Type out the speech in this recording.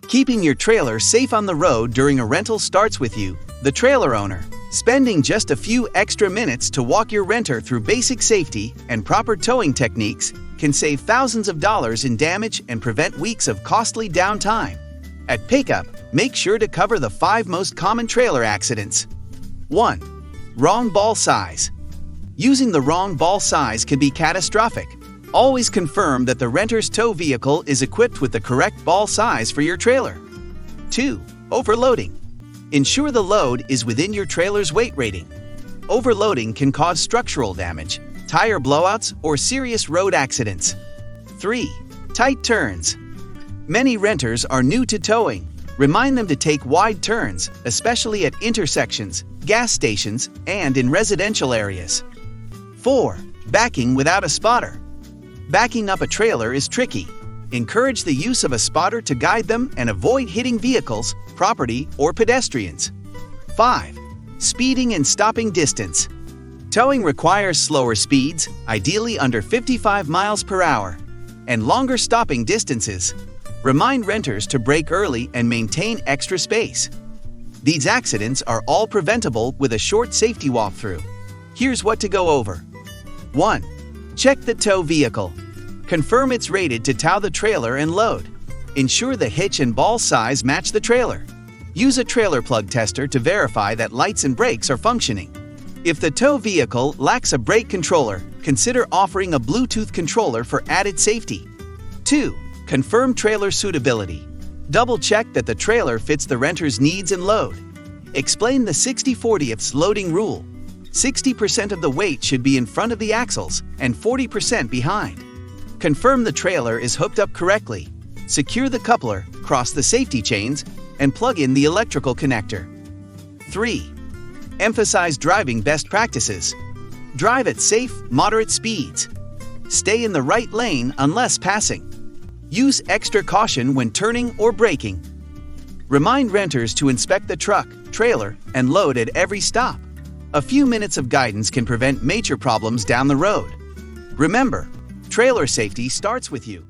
Keeping your trailer safe on the road during a rental starts with you, the trailer owner. Spending just a few extra minutes to walk your renter through basic safety and proper towing techniques can save thousands of dollars in damage and prevent weeks of costly downtime. At Pickup, make sure to cover the 5 most common trailer accidents. 1. Wrong ball size. Using the wrong ball size can be catastrophic. Always confirm that the renter's tow vehicle is equipped with the correct ball size for your trailer. 2. Overloading. Ensure the load is within your trailer's weight rating. Overloading can cause structural damage, tire blowouts, or serious road accidents. 3. Tight turns. Many renters are new to towing. Remind them to take wide turns, especially at intersections, gas stations, and in residential areas. 4. Backing without a spotter. Backing up a trailer is tricky. Encourage the use of a spotter to guide them and avoid hitting vehicles, property, or pedestrians. 5. Speeding and stopping distance. Towing requires slower speeds, ideally under 55 miles per hour, and longer stopping distances. Remind renters to brake early and maintain extra space. These accidents are all preventable with a short safety walkthrough. Here's what to go over. 1. Check the tow vehicle. Confirm it's rated to tow the trailer and load. Ensure the hitch and ball size match the trailer. Use a trailer plug tester to verify that lights and brakes are functioning. If the tow vehicle lacks a brake controller, consider offering a Bluetooth controller for added safety. 2. Confirm trailer suitability. Double-check that the trailer fits the renter's needs and load. Explain the 60/40 loading rule. 60% of the weight should be in front of the axles and 40% behind. Confirm the trailer is hooked up correctly. Secure the coupler, cross the safety chains, and plug in the electrical connector. 3. Emphasize driving best practices. Drive at safe, moderate speeds. Stay in the right lane unless passing. Use extra caution when turning or braking. Remind renters to inspect the truck, trailer, and load at every stop. A few minutes of guidance can prevent major problems down the road. Remember, trailer safety starts with you.